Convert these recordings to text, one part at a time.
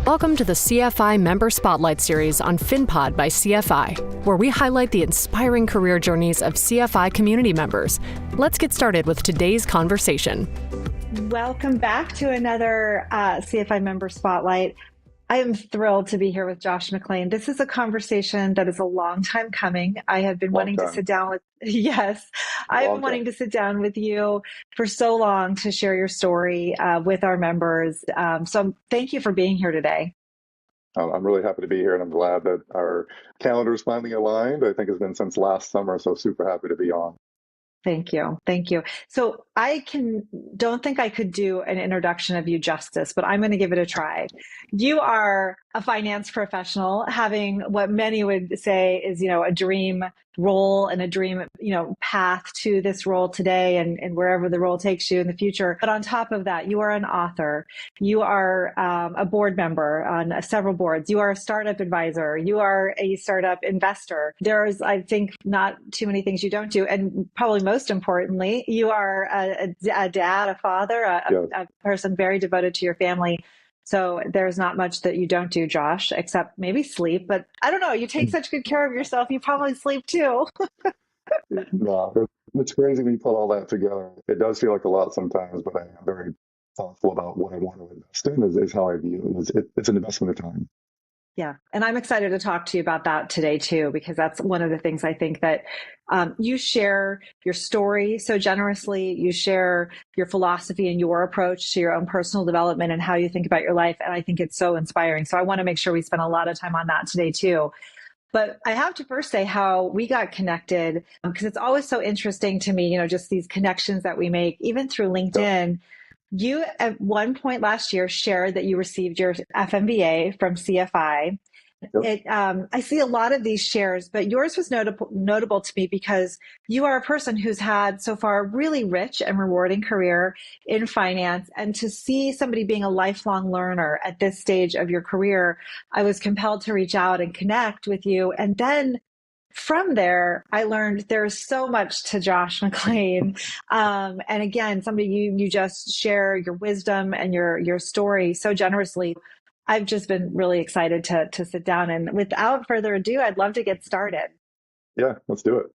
Welcome to the CFI Member Spotlight series on FinPod by CFI, where we highlight the inspiring career journeys of CFI community members. Let's get started with today's conversation. Welcome back to another CFI Member Spotlight. I am thrilled to be here with Josh McLean. This is a conversation that is a long time coming. I have been wanting to sit down with, I've been wanting to sit down with you for so long to share your story with our members. So thank you for being here today. I'm really happy to be here, and I'm glad that our calendars finally aligned. I think it's been since last summer, so super happy to be on. Thank you. Thank you. So don't think I could do an introduction of you justice, but I'm going to give it a try. You are a finance professional having what many would say is, a dream role and a dream, path to this role today and wherever the role takes you in the future. But on top of that, you are an author. You are a board member on several boards. You are a startup advisor. You are a startup investor. There's, I think, not too many things you don't do. And probably most importantly, you are a dad, a father, a person very devoted to your family. So there's not much that you don't do, Josh, except maybe sleep. But I don't know. You take such good care of yourself. You probably sleep too. No, it's crazy when you put all that together. It does feel like a lot sometimes, but I am very thoughtful about what I want to invest in is how I view it. It's an investment of time. Yeah. And I'm excited to talk to you about that today too, because that's one of the things I think that you share your story so generously. You share your philosophy and your approach to your own personal development and how you think about your life. And I think it's so inspiring. So I want to make sure we spend a lot of time on that today too. But I have to first say how we got connected, because it's always so interesting to me, just these connections that we make, even through LinkedIn. You, at one point last year, shared that you received your FMVA from CFI. I see a lot of these shares, but yours was notable to me because you are a person who's had so far a really rich and rewarding career in finance. And to see somebody being a lifelong learner at this stage of your career, I was compelled to reach out and connect with you. And then from there, I learned there's so much to Josh McLean. And again, somebody you just share your wisdom and your story so generously. I've just been really excited to sit down. And without further ado, I'd love to get started. Yeah, let's do it.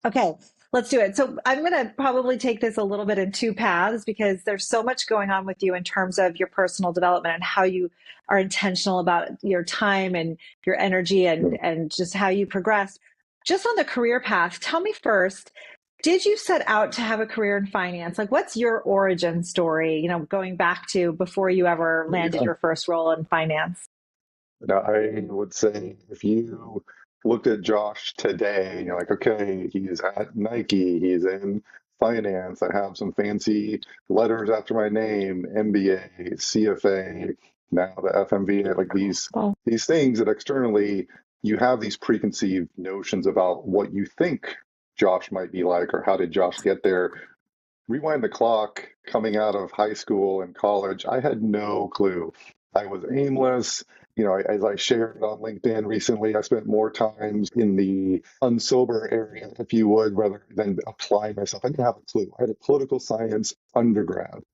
Okay, let's do it. So I'm going to probably take this a little bit in two paths because there's so much going on with you in terms of your personal development and how you are intentional about your time and your energy and just how you progress. Just on the career path, tell me first, did you set out to have a career in finance? Like, what's your origin story, going back to before you ever landed your first role in finance? Now, I would say if you looked at Josh today, you're like, okay, he's at Nike, he's in finance, I have some fancy letters after my name, MBA, CFA, now the FMVA, like these things that externally you have these preconceived notions about what you think Josh might be like, or how did Josh get there? Rewind the clock, coming out of high school and college, I had no clue. I was aimless. As I shared on LinkedIn recently, I spent more times in the unsober area, if you would, rather than apply myself. I didn't have a clue. I had a political science undergrad.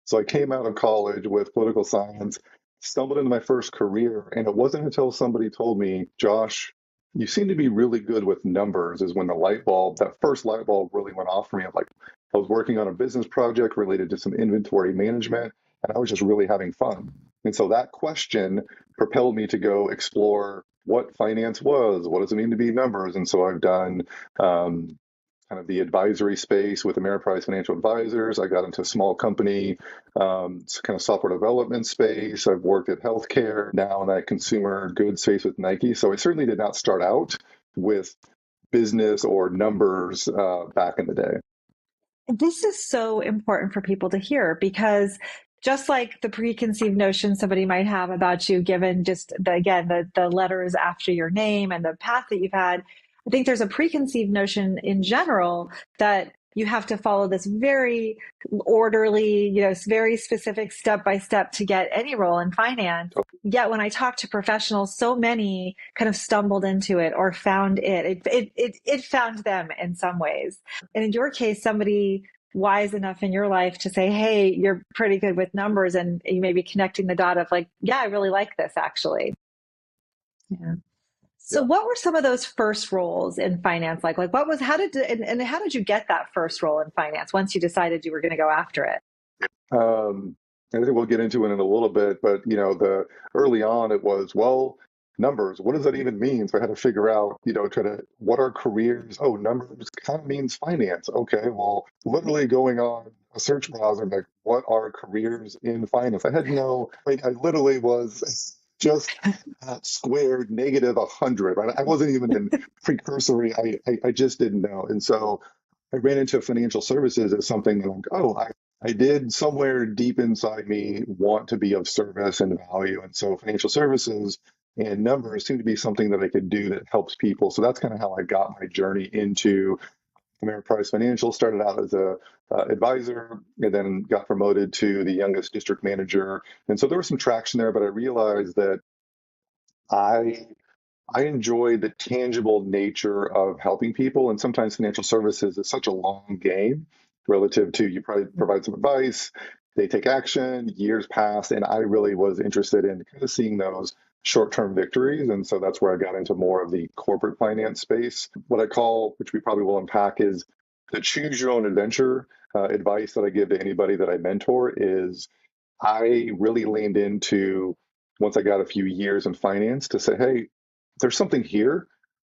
So I came out of college with political science, stumbled into my first career, and it wasn't until somebody told me, Josh, you seem to be really good with numbers, is when that first light bulb really went off for me. I was working on a business project related to some inventory management, and I was just really having fun. And so that question propelled me to go explore what finance was, what does it mean to be numbers? And so I've done kind of the advisory space with Ameriprise Financial Advisors. I got into a small company, kind of software development space. I've worked at healthcare, now in that consumer goods space with Nike. So I certainly did not start out with business or numbers back in the day. This is so important for people to hear because just like the preconceived notion somebody might have about you, given just the letters after your name and the path that you've had, I think there's a preconceived notion in general that you have to follow this very orderly, very specific step-by-step to get any role in finance. Yet when I talk to professionals, so many kind of stumbled into it or found it found them in some ways. And in your case, somebody wise enough in your life to say, hey, you're pretty good with numbers, and you may be connecting the dot of like, yeah, I really like this actually. Yeah. So Yeah. what were some of those first roles in finance like? Like what was, how did, and how did you get that first role in finance once you decided you were going to go after it? Um, I think we'll get into it in a little bit, but the early on it was, well, numbers, what does that even mean? So I had to figure out, what are careers? Oh, numbers kind of means finance. Okay, well, literally going on a search browser, like, what are careers in finance? I had no, like, I literally was just squared negative 100. Right? I wasn't even in precursory. I just didn't know. And so I ran into financial services as something that like, oh, I did somewhere deep inside me want to be of service and value. And so financial services and numbers seem to be something that I could do that helps people. So that's kind of how I got my journey into Ameriprise Financial. Started out as a advisor and then got promoted to the youngest district manager. And so there was some traction there, but I realized that I I enjoy the tangible nature of helping people. And sometimes financial services is such a long game relative to you probably provide some advice, they take action, years pass. And I really was interested in kind of seeing those short term victories. And so that's where I got into more of the corporate finance space. What I call, which we probably will unpack, is the choose your own adventure advice that I give to anybody that I mentor is I really leaned into once I got a few years in finance to say, hey, there's something here.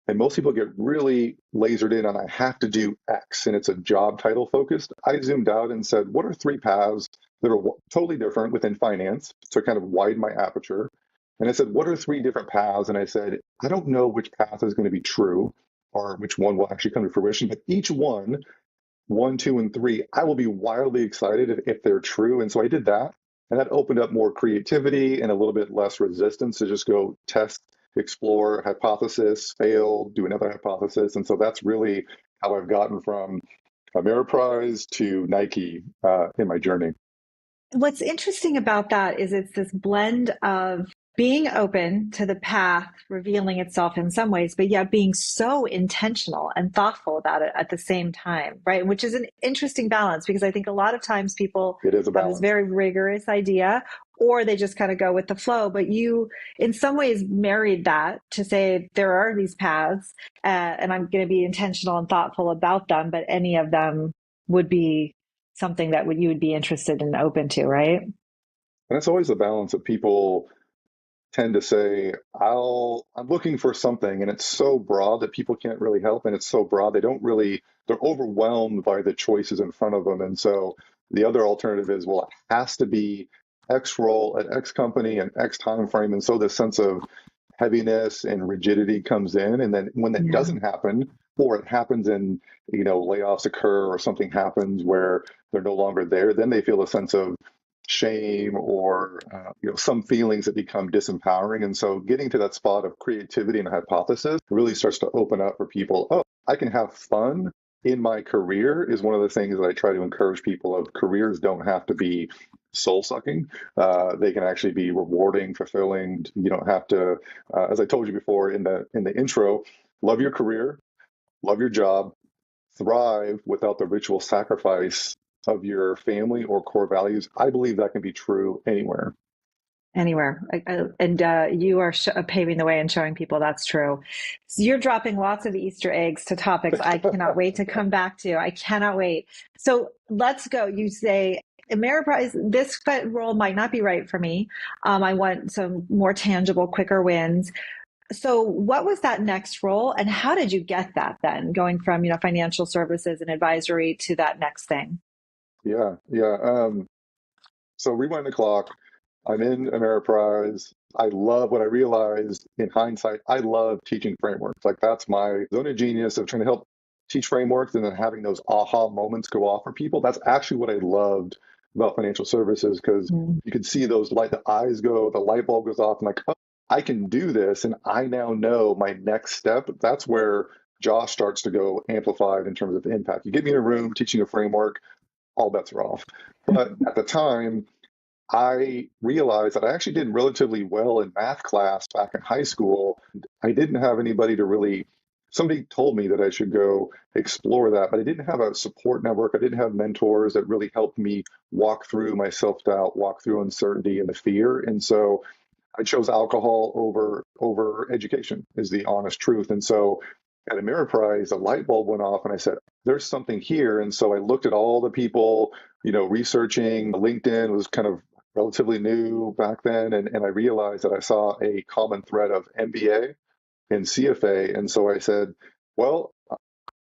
And most people get really lasered in on I have to do X and it's a job title focused. I zoomed out and said, what are three paths that are totally different within finance? So I kind of widened my aperture. And I said, what are three different paths? And I said, I don't know which path is going to be true or which one will actually come to fruition, but each one, two, and three, I will be wildly excited if they're true. And so I did that. And that opened up more creativity and a little bit less resistance to just go test, explore, hypothesis, fail, do another hypothesis. And so that's really how I've gotten from Ameriprise to Nike in my journey. What's interesting about that is it's this blend of being open to the path revealing itself in some ways, but yet being so intentional and thoughtful about it at the same time, right? Which is an interesting balance because I think a lot of times people have this very rigorous idea or they just kind of go with the flow. But you, in some ways, married that to say there are these paths and I'm going to be intentional and thoughtful about them, but any of them would be something that you would be interested and open to, right? And it's always a balance of people tend to say, I'm looking for something, and it's so broad that people can't really help, and it's so broad they're overwhelmed by the choices in front of them. And so the other alternative is, well, it has to be X role at X company and X time frame. And so this sense of heaviness and rigidity comes in. And then when that doesn't happen, or it happens and layoffs occur or something happens where they're no longer there, then they feel a sense of shame or some feelings that become disempowering. And so getting to that spot of creativity and hypothesis really starts to open up for people. Oh, I can have fun in my career is one of the things that I try to encourage people of. Careers don't have to be soul sucking. They can actually be rewarding, fulfilling. You don't have to, as I told you before in the intro, love your career, love your job, thrive without the ritual sacrifice of your family or core values. I believe that can be true anywhere. Anywhere. And you are paving the way and showing people that's true. So you're dropping lots of Easter eggs to topics I cannot wait to come back to. I cannot wait. So let's go. You say, Ameriprise, this role might not be right for me. I want some more tangible, quicker wins. So what was that next role and how did you get that then, going from financial services and advisory to that next thing? Yeah. So rewind the clock. I'm in Ameriprise. I love what I realized in hindsight. I love teaching frameworks. Like that's my zone of genius of trying to help teach frameworks and then having those aha moments go off for people. That's actually what I loved about financial services because you could see those the eyes go, the light bulb goes off and like, oh, I can do this. And I now know my next step. That's where Josh starts to go amplified in terms of impact. You get me in a room teaching a framework, all bets are off. But at the time, I realized that I actually did relatively well in math class back in high school. I didn't have anybody to really somebody told me that I should go explore that, but I didn't have a support network. I didn't have mentors that really helped me walk through my self-doubt, walk through uncertainty and the fear. And so I chose alcohol over education is the honest truth. And so at Ameriprise, a light bulb went off and I said, there's something here. And so I looked at all the people, researching. LinkedIn was kind of relatively new back then. And I realized that I saw a common thread of MBA and CFA. And so I said, well,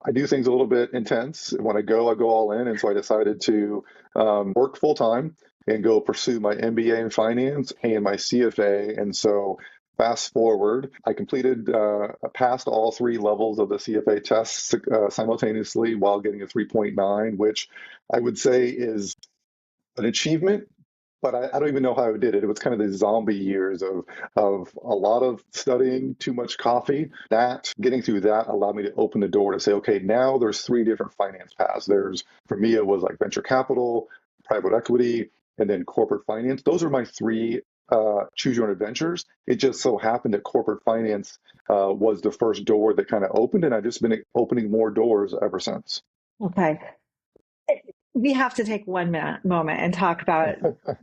I do things a little bit intense. When I go all in. And so I decided to work full time and go pursue my MBA in finance and my CFA. And so fast forward, I passed all 3 levels of the CFA tests simultaneously while getting a 3.9, which I would say is an achievement. But I don't even know how I did it. It was kind of the zombie years of a lot of studying, too much coffee. That getting through that allowed me to open the door to say, okay, now there's 3 different finance paths. For me, it was like venture capital, private equity, and then corporate finance. Those are my 3 choose your own adventures. It just so happened that corporate finance was the first door that kind of opened, and I've just been opening more doors ever since. Okay. We have to take one moment and talk about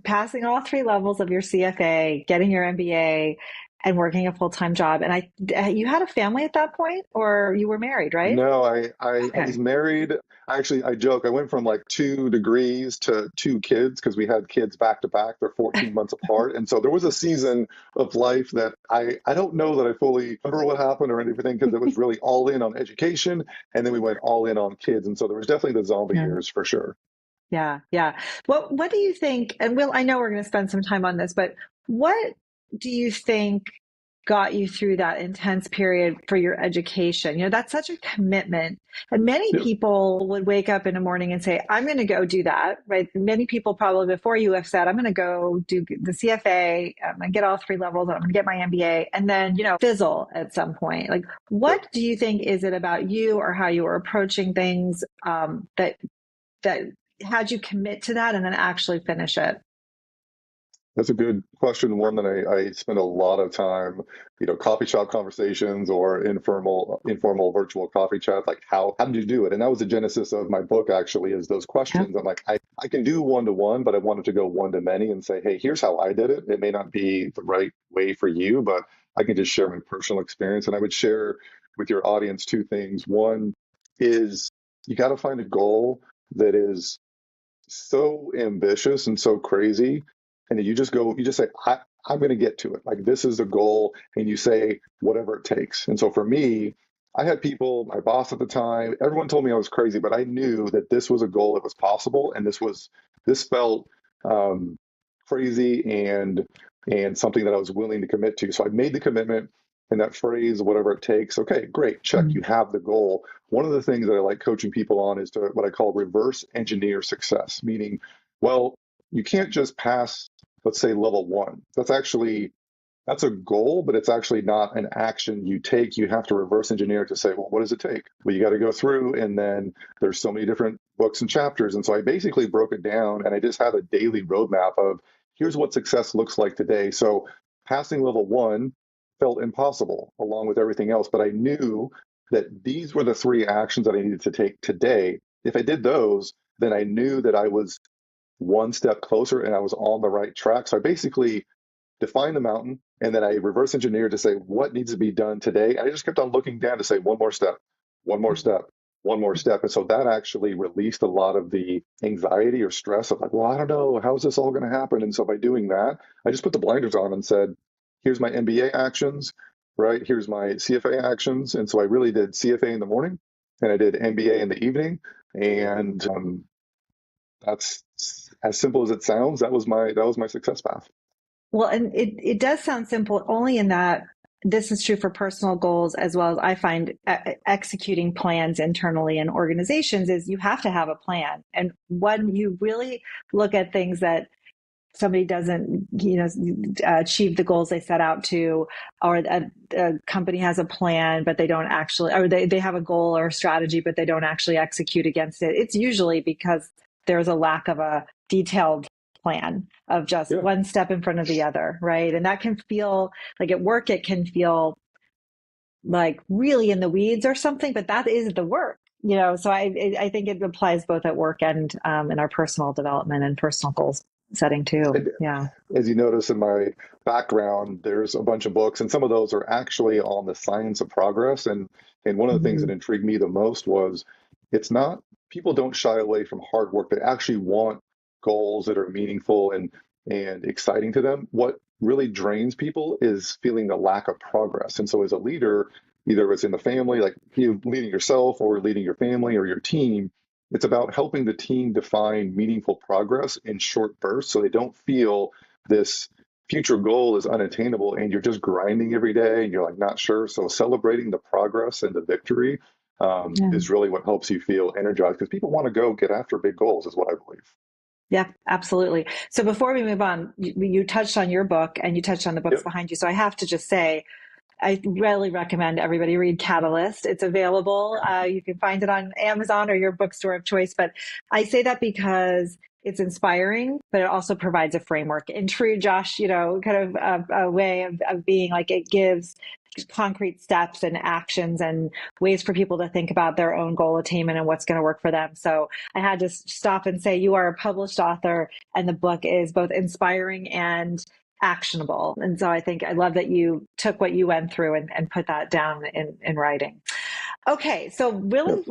passing all 3 levels of your CFA, getting your MBA, and working a full-time job. And you had a family at that point, or you were married, right? No, I was married. Actually, I joke. I went from like 2 degrees to 2 kids because we had kids back to back. They're 14 months apart. And so there was a season of life that I don't know that I fully remember what happened or anything, because it was really all in on education. And then we went all in on kids. And so there was definitely the zombie years for sure. Yeah. Yeah. What do you think? And Will, I know we're going to spend some time on this, but what do you think got you through that intense period for your education? That's such a commitment. And many people would wake up in the morning and say, I'm going to go do that, right? Many people probably before you have said, I'm going to go do the CFA, I'm going to get all 3 levels, I'm going to get my MBA, and then, fizzle at some point. Like, what do you think is it about you or how you were approaching things that had you commit to that and then actually finish it? That's a good question. One that I spend a lot of time, coffee shop conversations or informal virtual coffee chat. Like, how did you do it? And that was the genesis of my book, actually, is those questions. I'm like, I can do one-to-one, but I wanted to go one-to-many and say, hey, here's how I did it. It may not be the right way for you, but I can just share my personal experience. And I would share with your audience 2 things. One is you got to find a goal that is so ambitious and so crazy. And you just say, I'm going to get to it. Like, this is the goal. And you say, whatever it takes. And so for me, I had people, my boss at the time, everyone told me I was crazy, but I knew that this was a goal that was possible. And this felt crazy and something that I was willing to commit to. So I made the commitment. And that phrase, whatever it takes, okay, great, check, you have the goal. One of the things that I like coaching people on is to what I call reverse engineer success, meaning, well, you can't just pass, let's say, level 1. That's a goal, but it's actually not an action you take. You have to reverse engineer to say, well, what does it take? Well, you got to go through, and then there's so many different books and chapters. And so I basically broke it down, and I just had a daily roadmap of here's what success looks like today. So passing level 1 felt impossible along with everything else, but I knew that these were the 3 actions that I needed to take today. If I did those, then I knew that I was one step closer and I was on the right track. So I basically defined the mountain, and then I reverse engineered to say what needs to be done today. And I just kept on looking down to say one more step, one more step, one more step. And so that actually released a lot of the anxiety or stress of like, well, I don't know, how is this all going to happen? And so by doing that, I just put the blinders on and said, here's my MBA actions, right? Here's my CFA actions. And so I really did CFA in the morning and I did MBA in the evening. And that's as simple as it sounds. That was my success path. Well, and it does sound simple only in that this is true for personal goals as well as I find executing plans internally in organizations is you have to have a plan. And when you really look at things that somebody doesn't, achieve the goals they set out to, or a company has a plan, but they don't actually, or they have a goal or a strategy, but they don't actually execute against it. It's usually because there's a lack of a detailed plan of just one step in front of the other, right? And that can feel like at work, it can feel like really in the weeds or something, but that is the work, you know. So I think it applies both at work and in our personal development and personal goals setting too. And Yeah. as you notice in my background, there's a bunch of books, and some of those are actually on the science of progress. And one of the things Hmm. that intrigued me the most was it's not people don't shy away from hard work. They actually want goals that are meaningful and exciting to them. What really drains people is feeling the lack of progress. And so as a leader, either it's in the family, like you leading yourself or leading your family or your team, it's about helping the team define meaningful progress in short bursts so they don't feel this future goal is unattainable and you're just grinding every day and you're like not sure. So celebrating the progress and the victory Yeah. is really what helps you feel energized because people want to go get after big goals, is what I believe. Yeah, absolutely. So before we move on, you touched on your book and you touched on the books Yep. behind you. So I have to just say, I really recommend everybody read Catalyst. It's available. You can find it on Amazon or your bookstore of choice. But I say that because it's inspiring, but it also provides a framework. In true Josh, you know, kind of a way of being, like, it gives concrete steps and actions and ways for people to think about their own goal attainment and what's going to work for them. So I had to stop and say, you are a published author, and the book is both inspiring and actionable. And so I think I love that you took what you went through and put that down in writing. Okay, so Yep. really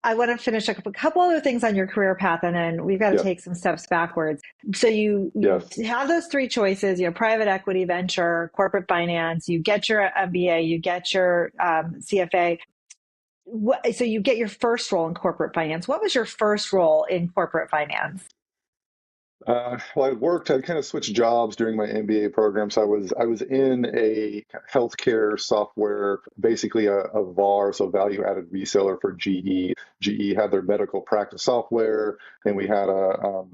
I want to finish up a couple other things on your career path, and then we've got to Yep. take some steps backwards. So you Yes. have those three choices, you know, private equity, venture, corporate finance, you get your MBA, you get your CFA. So you get your first role in corporate finance. What was your first role in corporate finance? Well, I kind of switched jobs during my MBA program. So I was in a healthcare software, basically a VAR, so value added reseller for GE. GE had their medical practice software, and we had a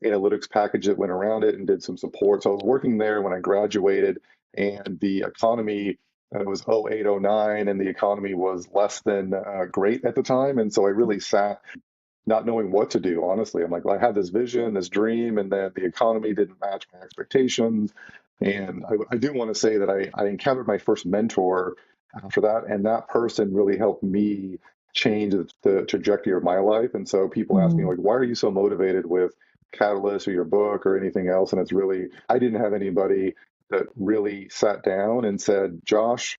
analytics package that went around it and did some support. So I was working there when I graduated, and the economy. It was 08, 09, and the economy was less than great at the time. And so I really sat not knowing what to do, honestly. I'm like, well, I had this vision, this dream, and then the economy didn't match my expectations. And I do want to say that I encountered my first mentor after that, and that person really helped me change the trajectory of my life. And so people ask me, Mm, like, why are you so motivated with Catalyst or your book or anything else? And it's really, I didn't have anybody that really sat down and said, Josh,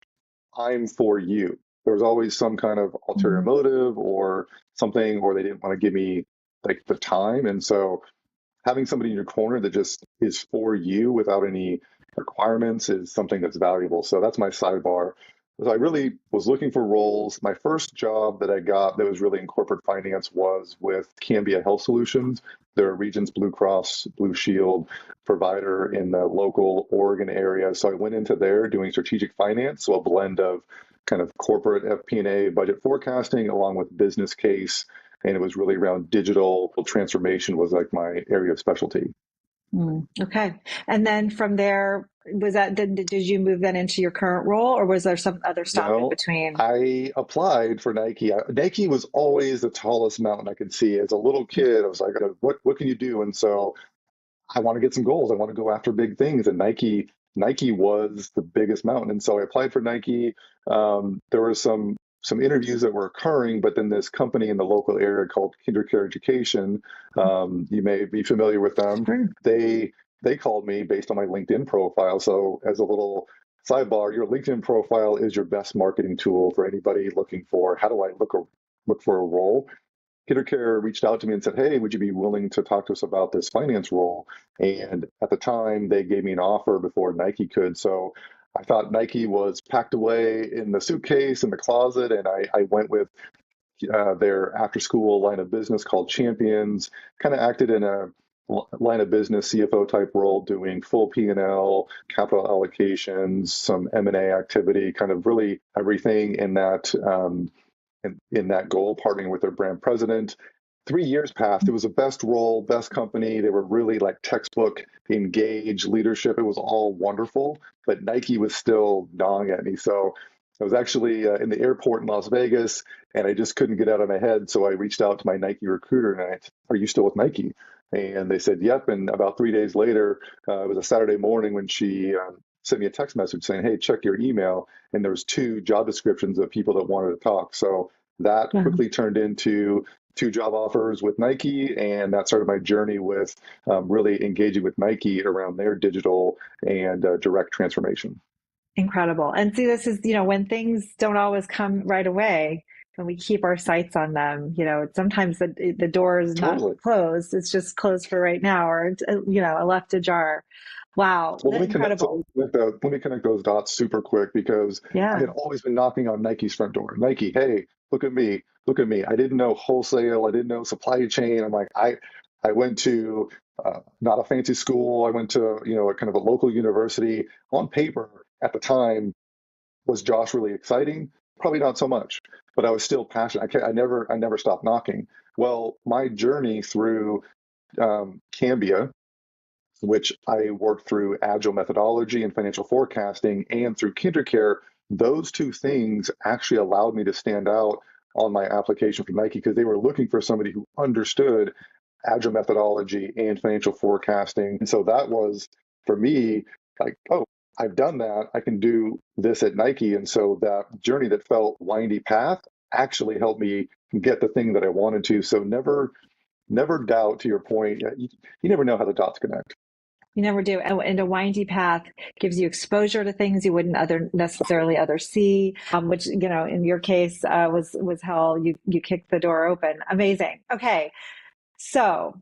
I'm for you. There was always some kind of ulterior mm, motive or something, or they didn't want to give me like the time. And so having somebody in your corner that just is for you without any requirements is something that's valuable. So that's my sidebar. So I really was looking for roles. My first job that I got that was really in corporate finance was with Cambia Health Solutions. They're a Regions Blue Cross Blue Shield provider in the local Oregon area. So I went into there doing strategic finance, so a blend of kind of corporate FP&A budget forecasting along with business case, and it was really around digital transformation was like my area of specialty. okay. And then from there, did you move then into your current role, or was there some other stop in No, between? I applied for Nike. Nike was always the tallest mountain I could see. As a little kid, I was like, what can you do? And so I want to get some goals. I want to go after big things. And Nike was the biggest mountain. And so I applied for Nike. There were some interviews that were occurring, but then this company in the local area called KinderCare Education, you may be familiar with them. Sure. They called me based on my LinkedIn profile. So as a little sidebar, your LinkedIn profile is your best marketing tool for anybody looking for how do I look for a role. KinderCare reached out to me and said, hey, would you be willing to talk to us about this finance role? And at the time, they gave me an offer before Nike could. So I thought Nike was packed away in the suitcase in the closet, and I went with their after school line of business called Champions, kind of acted in a line of business CFO type role, doing full P&L, capital allocations, some M&A activity, kind of really everything in that in that goal, partnering with their brand president. 3 years passed. It was the best role, best company. They were really like textbook engaged leadership. It was all wonderful, but Nike was still gnawing at me. So I was actually in the airport in Las Vegas, and I just couldn't get out of my head. So I reached out to my Nike recruiter, and I said, are you still with Nike? And they said, yep. And about 3 days later, it was a Saturday morning when she sent me a text message saying, hey, check your email. And there was 2 job descriptions of people that wanted to talk. So that quickly turned into 2 job offers with Nike. And that started my journey with really engaging with Nike around their digital and direct transformation. Incredible. And see, this is, when things don't always come right away, when we keep our sights on them, sometimes the door is not Totally. closed. It's just closed for right now, or, left ajar. Wow. Well, Incredible. let me connect those dots super quick because I Yeah. had always been knocking on Nike's front door. Nike, hey, look at me, look at me. I didn't know wholesale, I didn't know supply chain. I'm like, I went to not a fancy school. I went to a kind of a local university. On paper at the time, was Josh really exciting? Probably not so much, but I was still passionate. I never stopped knocking. Well, my journey through Cambia, which I worked through agile methodology and financial forecasting, and through KinderCare, those 2 things actually allowed me to stand out on my application for Nike because they were looking for somebody who understood agile methodology and financial forecasting. And so that was, for me, like, oh, I've done that. I can do this at Nike. And so that journey that felt windy path actually helped me get the thing that I wanted to. So never doubt, to your point, you never know how the dots connect. You never do. And a windy path gives you exposure to things you wouldn't necessarily see, which, in your case, was how you kicked the door open. Amazing. Okay. So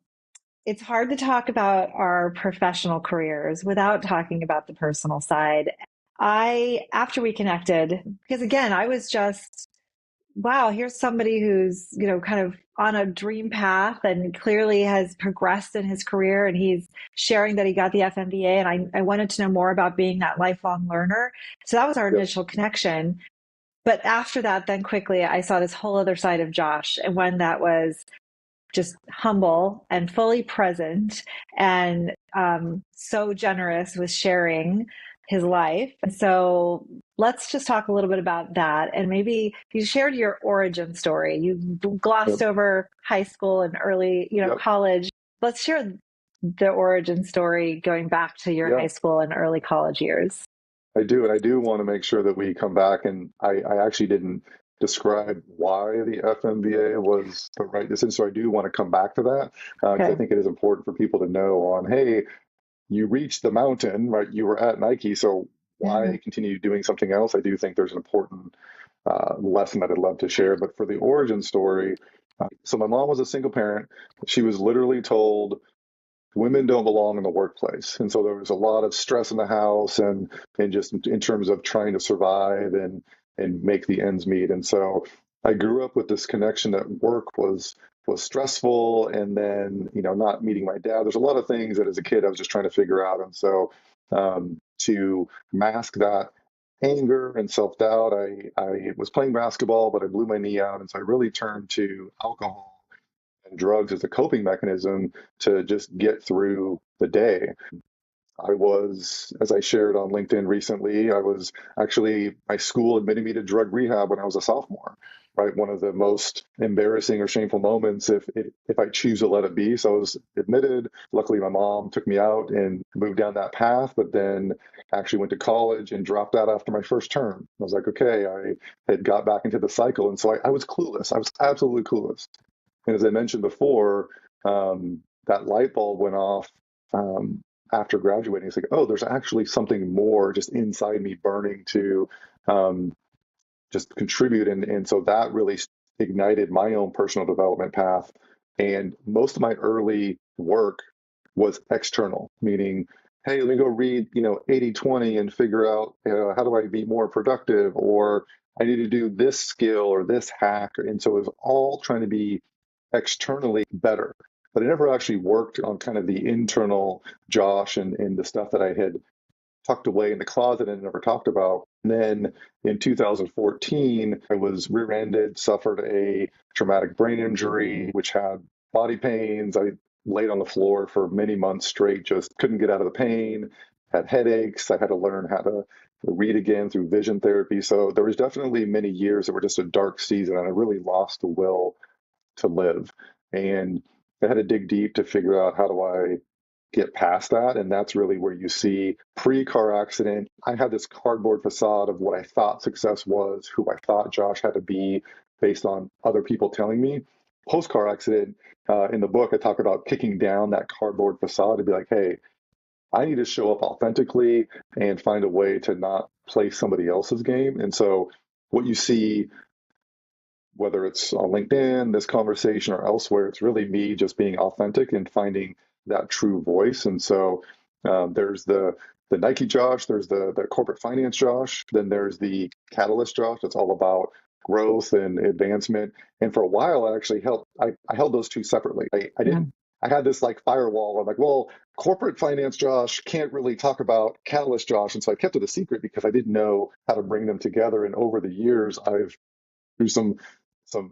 it's hard to talk about our professional careers without talking about the personal side. After we connected, because again, I was just, wow, here's somebody who's, kind of on a dream path and clearly has progressed in his career. And he's sharing that he got the FMVA. And I wanted to know more about being that lifelong learner. So that was our initial connection. But after that, then quickly, I saw this whole other side of Josh, and one that was just humble and fully present and so generous with sharing his life. And so let's just talk a little bit about that. And maybe you shared your origin story. You glossed over high school and early, college. Let's share the origin story going back to your high school and early college years. I do. And I do want to make sure that we come back. And I actually didn't describe why the FMVA was the right decision. So I do want to come back to that because I think it is important for people to know on, hey, you reached the mountain, right? You were at Nike. So why continue doing something else? I do think there's an important lesson that I'd love to share. But for the origin story, so my mom was a single parent. She was literally told, women don't belong in the workplace. And so there was a lot of stress in the house and just in terms of trying to survive and make the ends meet. And so I grew up with this connection that work was stressful, and then, not meeting my dad. There's a lot of things that as a kid I was just trying to figure out. And so to mask that anger and self-doubt, I was playing basketball, but I blew my knee out. And so I really turned to alcohol and drugs as a coping mechanism to just get through the day. I was, as I shared on LinkedIn recently, my school admitted me to drug rehab when I was a sophomore, right? One of the most embarrassing or shameful moments if I choose to let it be. So I was admitted. Luckily, my mom took me out and moved down that path, but then actually went to college and dropped out after my first term. I was like, okay, I had got back into the cycle. And so I was clueless. I was absolutely clueless. And as I mentioned before, that light bulb went off after graduating. It's like, oh, there's actually something more just inside me burning to just contribute. And so that really ignited my own personal development path. And most of my early work was external, meaning, hey, let me go read, 80/20 and figure out, how do I be more productive? Or I need to do this skill or this hack. And so it was all trying to be externally better. But I never actually worked on kind of the internal Josh and the stuff that I had tucked away in the closet and never talked about. And then in 2014, I was rear-ended, suffered a traumatic brain injury, which had body pains. I laid on the floor for many months straight, just couldn't get out of the pain, had headaches. I had to learn how to read again through vision therapy. So there was definitely many years that were just a dark season, and I really lost the will to live. And I had to dig deep to figure out how do I get past that. And that's really where you see pre-car accident. I had this cardboard facade of what I thought success was, who I thought Josh had to be based on other people telling me. Post-car accident, in the book, I talk about kicking down that cardboard facade to be like, hey, I need to show up authentically and find a way to not play somebody else's game. And so what you see, whether it's on LinkedIn, this conversation, or elsewhere, it's really me just being authentic and finding that true voice. And so there's the Nike Josh, there's the corporate finance Josh, then there's the Catalyst Josh. That's all about growth and advancement. And for a while, I held those two separately. I didn't. I had this like firewall. I'm like, well, corporate finance Josh can't really talk about Catalyst Josh, and so I kept it a secret because I didn't know how to bring them together. And over the years, I've through some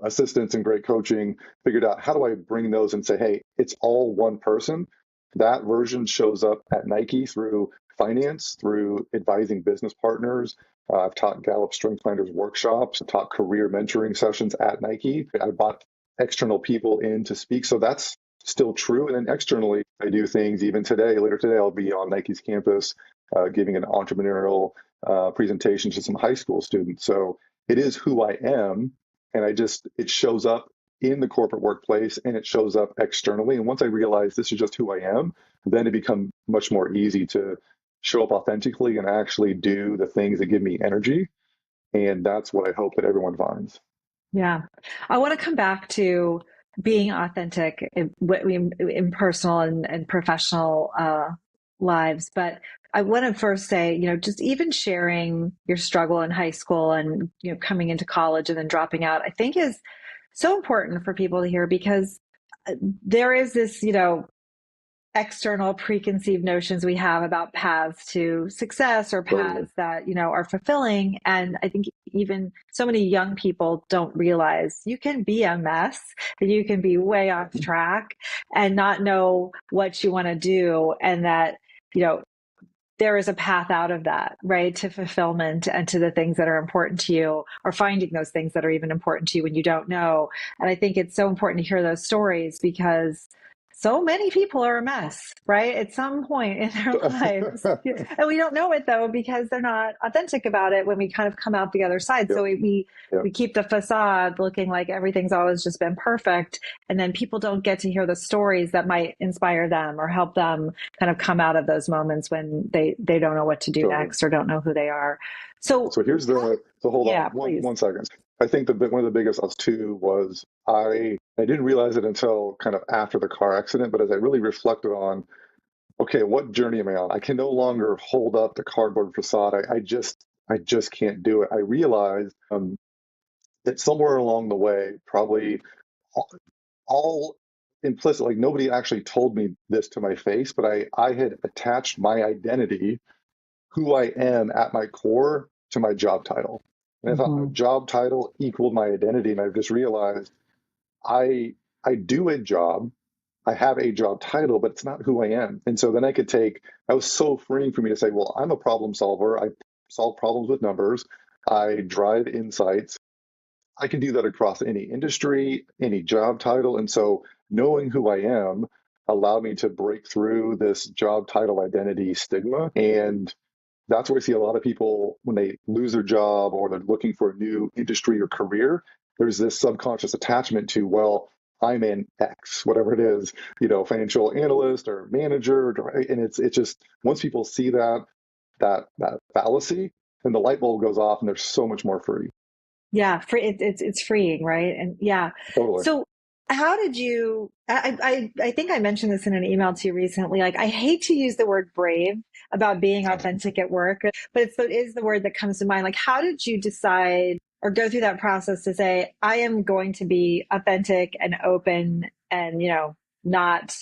assistance and great coaching, figured out how do I bring those and say, hey, it's all one person. That version shows up at Nike through finance, through advising business partners. I've taught Gallup Strength Finders workshops, taught career mentoring sessions at Nike. I brought external people in to speak. So that's still true. And then externally, I do things even today. Later today, I'll be on Nike's campus giving an entrepreneurial presentation to some high school students. So it is who I am. And it shows up in the corporate workplace and it shows up externally. And once I realize this is just who I am, then it becomes much more easy to show up authentically and actually do the things that give me energy. And that's what I hope that everyone finds. Yeah. I want to come back to being authentic in personal and professional lives. But I want to first say, just even sharing your struggle in high school and, coming into college and then dropping out, I think is so important for people to hear, because there is this, external preconceived notions we have about paths to success or paths that, are fulfilling. And I think even so many young people don't realize you can be a mess, that you can be way off track and not know what you want to do. And that, there is a path out of that, right? To fulfillment and to the things that are important to you, or finding those things that are even important to you when you don't know. And I think it's so important to hear those stories, because so many people are a mess, right? At some point in their lives. And we don't know it though, because they're not authentic about it when we kind of come out the other side. So we keep the facade looking like everything's always just been perfect. And then people don't get to hear the stories that might inspire them or help them kind of come out of those moments when they don't know what to do next or don't know who they are. So here's hold on one second. I think one of the biggest odds too was I didn't realize it until kind of after the car accident, but as I really reflected on, okay, what journey am I on? I can no longer hold up the cardboard facade. I just can't do it. I realized that somewhere along the way, probably all implicit, like nobody actually told me this to my face, but I had attached my identity, who I am at my core, to my job title. And I thought my job title equaled my identity. And I've just realized I do a job, I have a job title, but it's not who I am. And so then I was so freeing for me to say, well, I'm a problem solver. I solve problems with numbers. I drive insights. I can do that across any industry, any job title. And so knowing who I am allowed me to break through this job title identity stigma. And that's where I see a lot of people when they lose their job or they're looking for a new industry or career, there's this subconscious attachment to, well, I'm an X, whatever it is, financial analyst or manager. And it's just, once people see that fallacy, then the light bulb goes off and they're so much more free. Yeah, it's freeing, right? And yeah. Totally. So how did you, I think I mentioned this in an email to you recently, like I hate to use the word brave about being authentic at work, but it is the word that comes to mind. Like, how did you decide or go through that process to say, I am going to be authentic and open and, not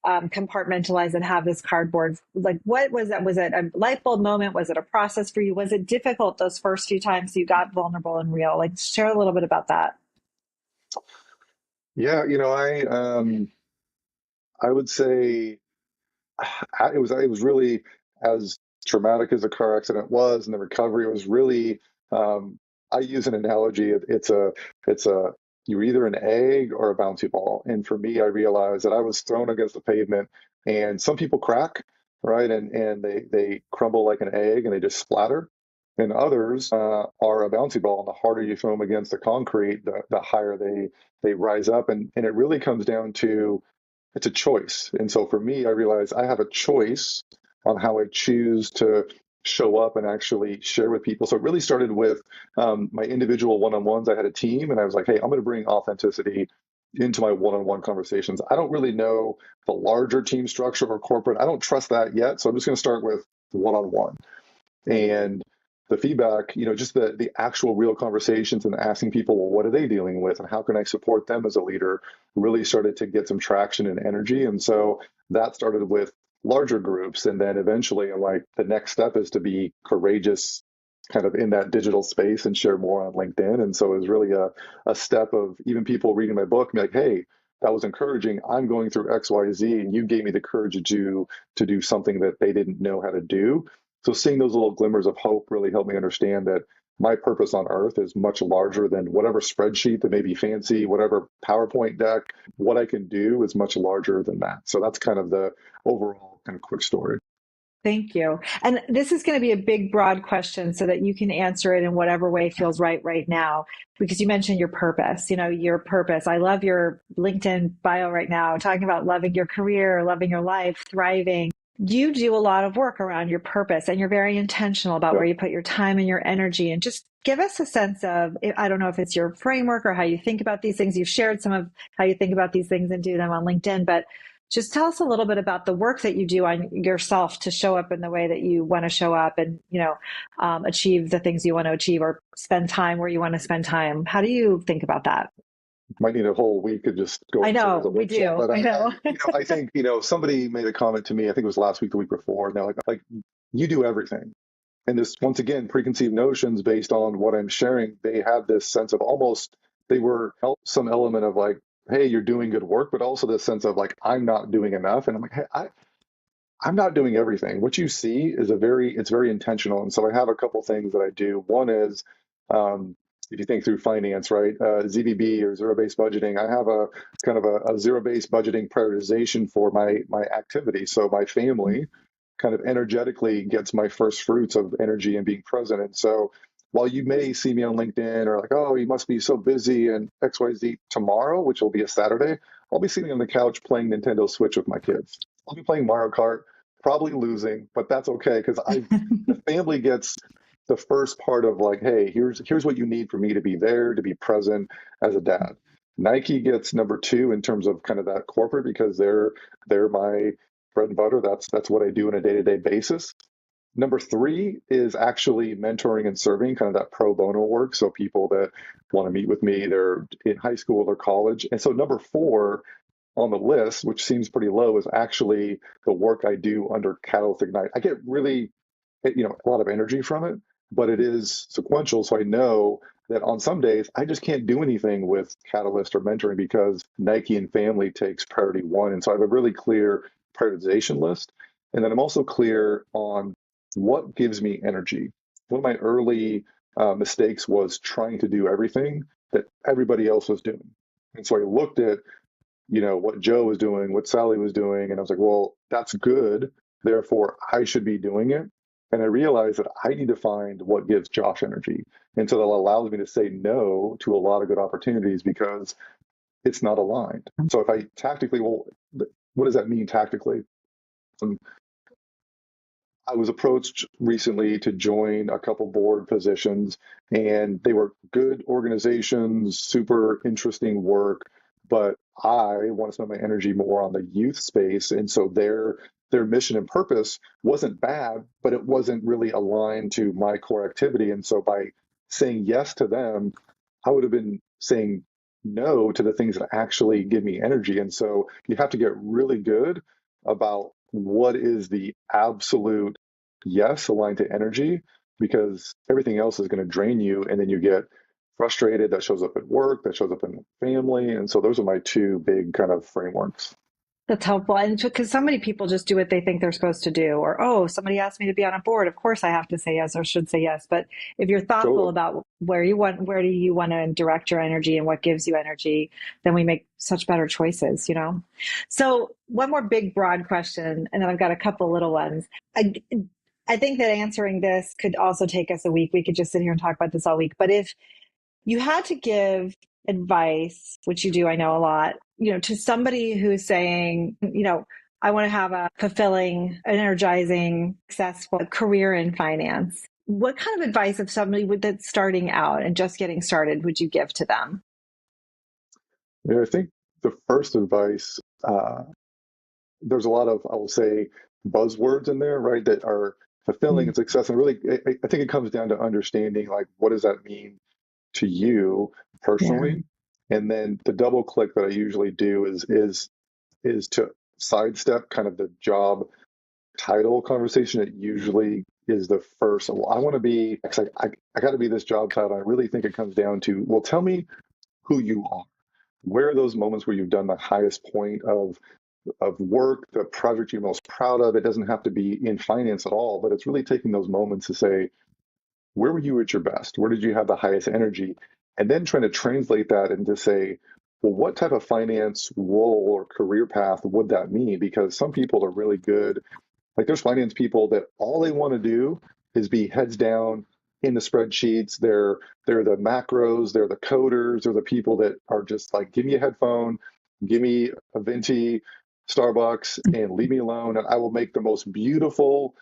compartmentalize and have this cardboard? Like, what was that? Was it a light bulb moment? Was it a process for you? Was it difficult those first few times you got vulnerable and real? Like, share a little bit about that. Yeah, I would say it was really, as traumatic as the car accident was and the recovery, it was really, I use an analogy. It's you're either an egg or a bouncy ball. And for me, I realized that I was thrown against the pavement And some people crack, right? And they crumble like an egg and they just splatter. And others are a bouncy ball. And the harder you throw them against the concrete, the higher they rise up. And it really comes down to it's a choice. And so for me, I realized I have a choice on how I choose to show up and actually share with people. So it really started with my individual one-on-ones. I had a team and I was like, hey, I'm going to bring authenticity into my one-on-one conversations. I don't really know the larger team structure or corporate. I don't trust that yet. So I'm just going to start with one-on-one. And the feedback, just the actual real conversations and asking people, well, what are they dealing with and how can I support them as a leader, really started to get some traction and energy. And so that started with larger groups. And then eventually, I'm like, the next step is to be courageous kind of in that digital space and share more on LinkedIn. And so it was really a step of even people reading my book and be like, hey, that was encouraging. I'm going through X, Y, Z, and you gave me the courage to do something that they didn't know how to do. So seeing those little glimmers of hope really helped me understand that my purpose on earth is much larger than whatever spreadsheet that may be fancy, whatever PowerPoint deck. What I can do is much larger than that. So that's kind of the overall kind of quick story. Thank you. And this is going to be a big, broad question so that you can answer it in whatever way feels right now, because you mentioned your purpose, your purpose. I love your LinkedIn bio right now, talking about loving your career, loving your life, thriving. You do a lot of work around your purpose and you're very intentional about where you put your time and your energy. And just give us a sense of, I don't know if it's your framework or how you think about these things. You've shared some of how you think about these things and do them on LinkedIn, but just tell us a little bit about the work that you do on yourself to show up in the way that you want to show up and, achieve the things you want to achieve or spend time where you want to spend time. How do you think about that? Might need a whole week to just go. I know, we do. But I know. I think, somebody made a comment to me, I think it was last week, the week before, and they're like, you do everything. And this, once again, preconceived notions based on what I'm sharing, they have this sense of almost, they were some element of like, hey, you're doing good work, but also this sense of like, I'm not doing enough. And I'm like, hey, I'm not doing everything. What you see is it's very intentional. And so I have a couple things that I do. One is, if you think through finance, right, ZBB or zero-based budgeting, I have a kind of a zero-based budgeting prioritization for my activity. So my family kind of energetically gets my first fruits of energy and being present. And so while you may see me on LinkedIn or like, oh, you must be so busy and XYZ tomorrow, which will be a Saturday, I'll be sitting on the couch playing Nintendo Switch with my kids. I'll be playing Mario Kart, probably losing, but that's okay because the family gets the first part of like, hey, here's what you need for me to be there, to be present as a dad. Nike gets number 2 in terms of kind of that corporate because they're my bread and butter. That's what I do on a day-to-day basis. Number 3 is actually mentoring and serving, kind of that pro bono work. So people that want to meet with me, they're in high school or college. And so number 4 on the list, which seems pretty low, is actually the work I do under Catalyst Ignite. I get really, a lot of energy from it, but it is sequential. So I know that on some days, I just can't do anything with Catalyst or mentoring because Nike and family takes priority 1. And so I have a really clear prioritization list. And then I'm also clear on what gives me energy. One of my early mistakes was trying to do everything that everybody else was doing. And so I looked at, what Joe was doing, what Sally was doing, and I was like, well, that's good. Therefore, I should be doing it. And I realized that I need to find what gives Josh energy. And so that allows me to say no to a lot of good opportunities because it's not aligned. So if I tactically, well, what does that mean tactically? I was approached recently to join a couple board positions, and they were good organizations, super interesting work, but I want to spend my energy more on the youth space. And so their mission and purpose wasn't bad, but it wasn't really aligned to my core activity. And so by saying yes to them, I would have been saying no to the things that actually give me energy. And so you have to get really good about what is the absolute yes aligned to energy, because everything else is going to drain you. And then you get frustrated. That shows up at work, that shows up in family. And so those are my 2 big kind of frameworks. That's helpful. And because so many people just do what they think they're supposed to do, or, oh, somebody asked me to be on a board. Of course I have to say yes or should say yes. But if you're thoughtful Totally. about where do you want to direct your energy and what gives you energy, then we make such better choices, you know? So one more big, broad question, and then I've got a couple little ones. I think that answering this could also take us a week. We could just sit here and talk about this all week. But if you had to give advice, which you do, I know a lot, to somebody who's saying, I want to have a fulfilling, energizing, successful career in finance. What kind of advice if somebody that's starting out and just getting started would you give to them? I think the first advice, there's a lot of, I will say, buzzwords in there, right, that are fulfilling and success. And really, I think it comes down to understanding, like, what does that mean to you personally? Yeah. And then the double click that I usually do is to sidestep kind of the job title conversation. It usually is the first. Well, I want to be, I got to be this job title. I really think it comes down to, well, tell me who you are. Where are those moments where you've done the highest point of work, the project you're most proud of? It doesn't have to be in finance at all, but it's really taking those moments to say, where were you at your best? Where did you have the highest energy? And then trying to translate that into say, well, what type of finance role or career path would that mean? Because some people are really good. Like there's finance people that all they want to do is be heads down in the spreadsheets. They're the macros, they're the coders, they're the people that are just like, give me a headphone, give me a venti Starbucks and leave me alone. And I will make the most beautiful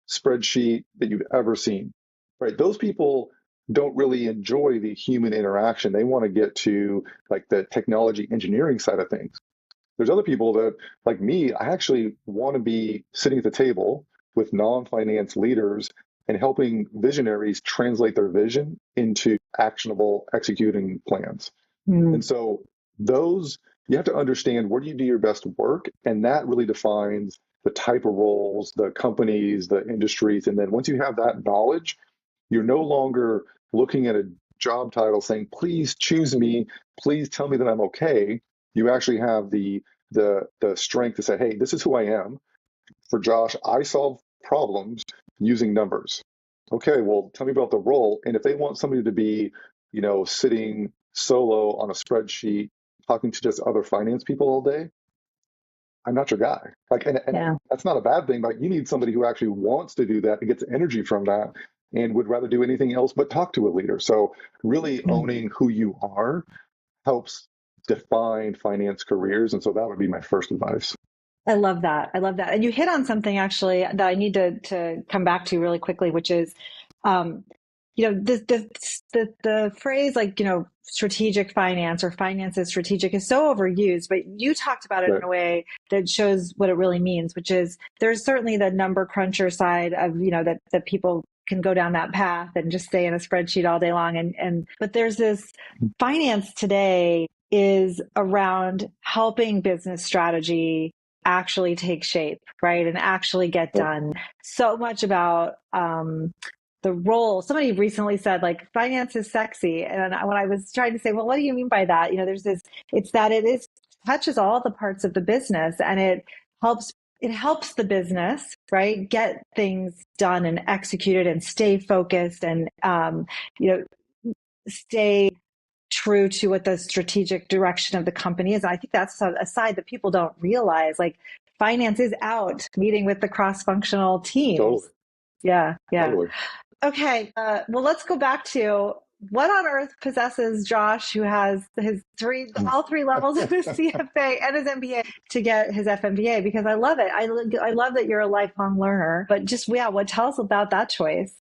spreadsheet that you've ever seen. Right? Those people don't really enjoy the human interaction. They want to get to like the technology engineering side of things. There's other people that, like me, I actually want to be sitting at the table with non-finance leaders and helping visionaries translate their vision into actionable executing plans. And so those, you have to understand where do you do your best work, and that really defines the type of roles, the companies, the industries. And then once you have that knowledge, you're no longer looking at a job title saying, please choose me, please tell me that I'm okay. You actually have the strength to say, hey, this is who I am. For Josh, I solve problems using numbers. Okay, well, tell me about the role. And if they want somebody to be, sitting solo on a spreadsheet, talking to just other finance people all day, I'm not your guy. Like, and that's not a bad thing, but you need somebody who actually wants to do that and gets energy from that and would rather do anything else but talk to a leader. So really owning who you are helps define finance careers. And so that would be my first advice. I love that. I love that. And you hit on something actually that I need to come back to really quickly, which is, the phrase like, strategic finance or finance is strategic is so overused, but you talked about it in a way that shows what it really means, which is there's certainly the number cruncher side of, that people can go down that path and just stay in a spreadsheet all day long. But there's this finance today is around helping business strategy actually take shape, right? And actually get done. So much about the role. Somebody recently said like finance is sexy. And when I was trying to say, well, what do you mean by that? There's this, it's that it touches all the parts of the business and it helps the business, right, get things done and executed and stay focused and, stay true to what the strategic direction of the company is. And I think that's a side that people don't realize. Like finance is out meeting with the cross-functional teams. Totally. Yeah. Totally. Okay. Well, let's go back to what on earth possesses Josh, who has all three levels of his CFA and his MBA, to get his FMVA? Because I love it. I love that you're a lifelong learner. But just tell us about that choice.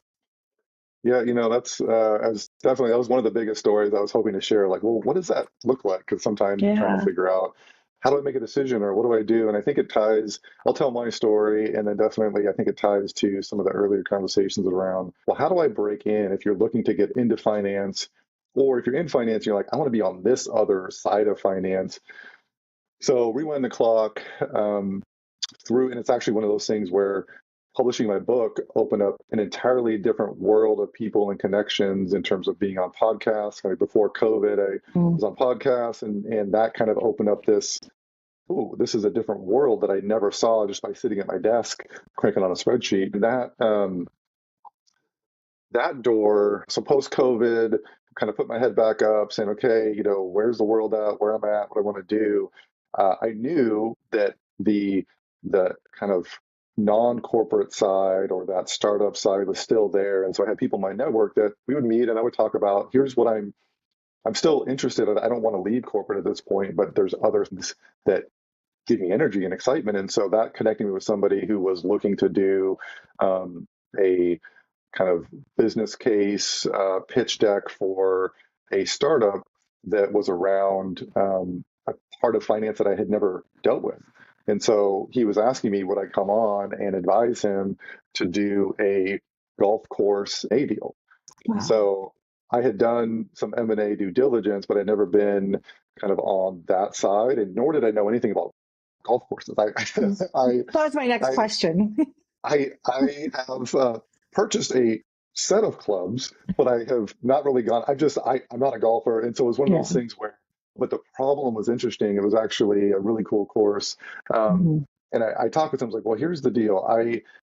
Yeah, that's that was one of the biggest stories I was hoping to share. Like, well, what does that look like? Because sometimes I'm trying to figure out, how do I make a decision, or what do I do? And I think it ties, I'll tell my story, and then definitely I think it ties to some of the earlier conversations around, well, how do I break in if you're looking to get into finance, or if you're in finance, you're like, I want to be on this other side of finance. So rewind the clock through, and it's actually one of those things where publishing my book opened up an entirely different world of people and connections in terms of being on podcasts. Before COVID, I was on podcasts, and that kind of opened up this ooh, this is a different world that I never saw just by sitting at my desk cranking on a spreadsheet. And that door, so post COVID, kind of put my head back up saying, okay, where's the world at, where I'm at, what I want to do. I knew that the kind of non-corporate side or that startup side was still there. And so I had people in my network that we would meet and I would talk about, here's what I'm still interested in. I don't want to leave corporate at this point, but there's other things that give me energy and excitement. And so that connected me with somebody who was looking to do a kind of business case pitch deck for a startup that was around a part of finance that I had never dealt with. And so he was asking me would I come on and advise him to do a golf course A deal. Wow. So I had done some M&A due diligence, but I'd never been kind of on that side, and nor did I know anything about golf courses. That was my next question. I have purchased a set of clubs, but I have not really gone. I'm not a golfer, and so it was one of those things where. But the problem was interesting. It was actually a really cool course, and I talked with him. I was like, "Well, here's the deal.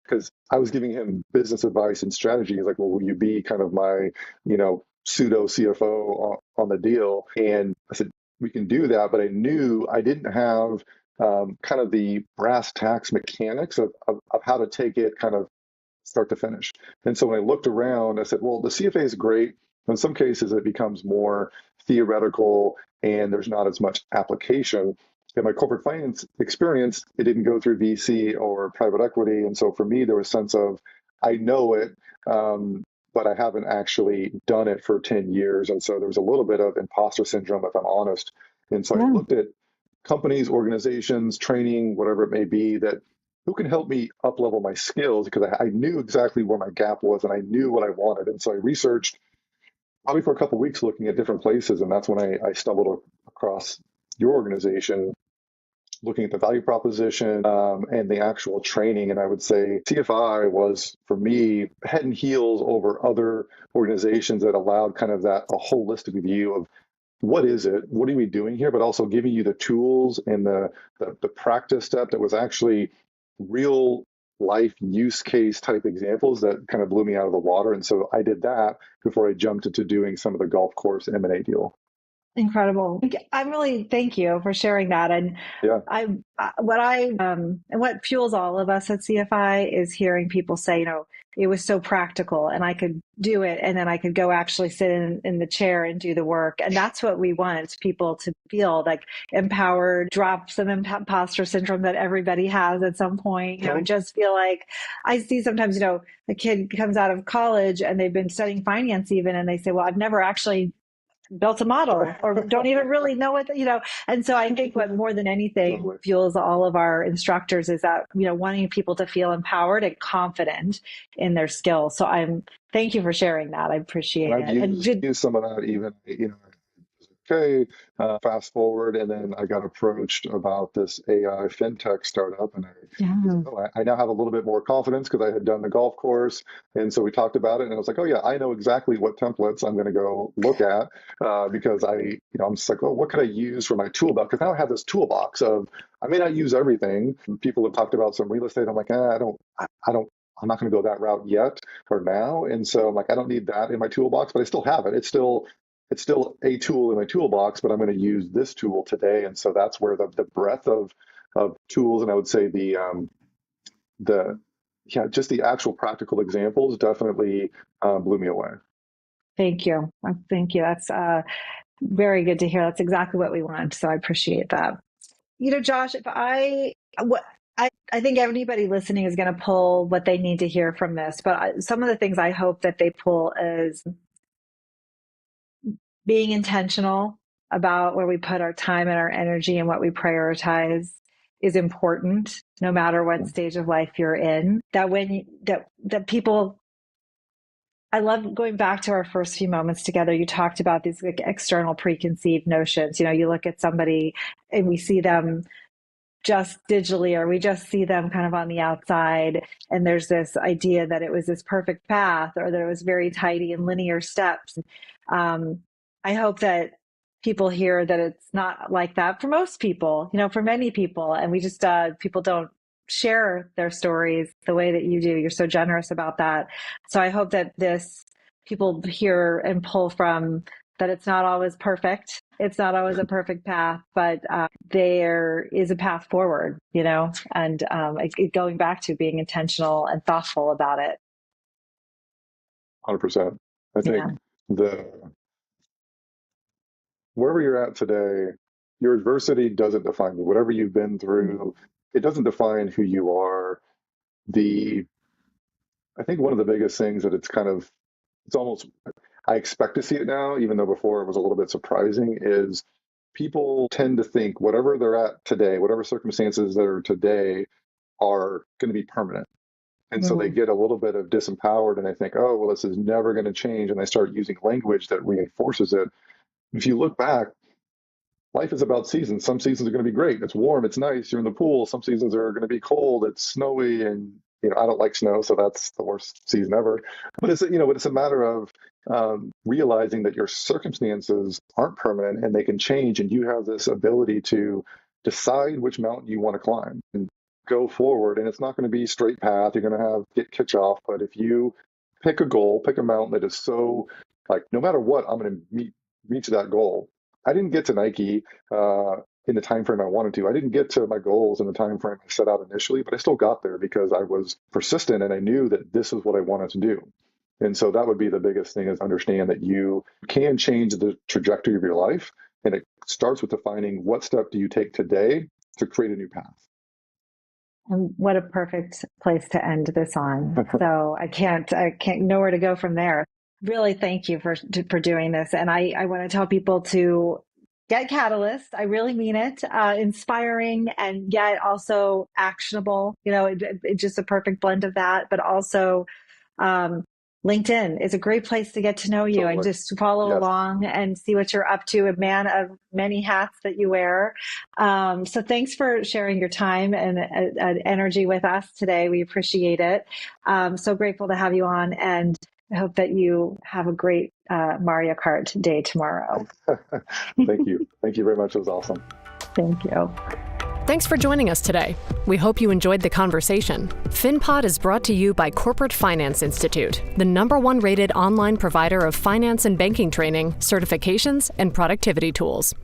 Because I was giving him business advice and strategy. He's like, "Well, will you be kind of my, pseudo CFO on the deal?" And I said, "We can do that," but I knew I didn't have kind of the brass tacks mechanics of how to take it kind of start to finish. And so when I looked around, I said, well, the CFA is great. In some cases, it becomes more theoretical and there's not as much application. In my corporate finance experience, it didn't go through VC or private equity. And so for me, there was a sense of, I know it, but I haven't actually done it for 10 years. And so there was a little bit of imposter syndrome, if I'm honest. And so I looked at companies, organizations, training, whatever it may be, that who can help me up level my skills, because I knew exactly where my gap was and I knew what I wanted. And so I researched probably for a couple of weeks looking at different places. And that's when I stumbled across your organization, looking at the value proposition and the actual training. And I would say CFI was, for me, head and heels over other organizations that allowed kind of that a holistic view of what is it, what are we doing here, but also giving you the tools and the practice step that was actually real life use case type examples that kind of blew me out of the water. And so I did that before I jumped into doing some of the golf course M&A deal. Incredible. I'm really, thank you for sharing that. And what fuels all of us at CFI is hearing people say, it was so practical and I could do it. And then I could go actually sit in the chair and do the work. And that's what we want people to feel like empowered, drop some imposter syndrome that everybody has at some point, just feel like I see sometimes, a kid comes out of college and they've been studying finance even, and they say, well, I've never actually built a model or don't even really know what, And so I think what more than anything fuels all of our instructors is that, wanting people to feel empowered and confident in their skills. So thank you for sharing that. I appreciate it. I've used some of that even, okay, fast forward, and then I got approached about this AI fintech startup, and I now have a little bit more confidence because I had done the golf course, and so we talked about it, and I was like, oh yeah, I know exactly what templates I'm going to go look at because I'm just like, well, what could I use for my toolbox? Because now I have this toolbox of I may not use everything. People have talked about some real estate. I'm like, I'm not going to go that route yet or now, and so I'm like, I don't need that in my toolbox, but I still have it. It's still a tool in my toolbox, but I'm going to use this tool today. And so that's where the breadth of tools, and I would say just the actual practical examples definitely blew me away. Thank you. Thank you. That's very good to hear. That's exactly what we want. So I appreciate that. Josh, I think everybody listening is going to pull what they need to hear from this, but some of the things I hope that they pull is being intentional about where we put our time and our energy and what we prioritize is important, no matter what stage of life you're in. That people, I love going back to our first few moments together. You talked about these external preconceived notions. You look at somebody and we see them just digitally, or we just see them kind of on the outside. And there's this idea that it was this perfect path, or that it was very tidy and linear steps. I hope that people hear that it's not like that for most people, for many people. And we just, people don't share their stories the way that you do. You're so generous about that. So I hope that people hear and pull from that it's not always perfect. It's not always a perfect path, but there is a path forward, and going back to being intentional and thoughtful about it. 100%. I think wherever you're at today, your adversity doesn't define you. Whatever you've been through, it doesn't define who you are. I think one of the biggest things that it's almost, I expect to see it now, even though before it was a little bit surprising, is people tend to think whatever they're at today, whatever circumstances that are today are going to be permanent. And so they get a little bit of disempowered and they think, oh, well, this is never going to change. And they start using language that reinforces it. If you look back, life is about seasons. Some seasons are going to be great. It's warm. It's nice. You're in the pool. Some seasons are going to be cold. It's snowy. And, I don't like snow, so that's the worst season ever. But it's a matter of realizing that your circumstances aren't permanent and they can change. And you have this ability to decide which mountain you want to climb and go forward. And it's not going to be a straight path. You're going to get kicked off. But if you pick a goal, pick a mountain that is so no matter what, I'm going to reach that goal. I didn't get to Nike in the time frame I wanted to. I didn't get to my goals in the time frame I set out initially, but I still got there because I was persistent and I knew that this is what I wanted to do. And so that would be the biggest thing, is understand that you can change the trajectory of your life. And it starts with defining what step do you take today to create a new path. And what a perfect place to end this on. So I can't know where to go from there. Really, thank you for doing this. And I want to tell people to get Catalyst. I really mean it. Inspiring and yet also actionable. It's just a perfect blend of that. But also, LinkedIn is a great place to get to know you and just follow along and see what you're up to. A man of many hats that you wear. So thanks for sharing your time and energy with us today. We appreciate it. So grateful to have you on, and I hope that you have a great Mario Kart day tomorrow. Thank you. Thank you very much. It was awesome. Thank you. Thanks for joining us today. We hope you enjoyed the conversation. FinPod is brought to you by Corporate Finance Institute, the #1 rated online provider of finance and banking training, certifications, and productivity tools.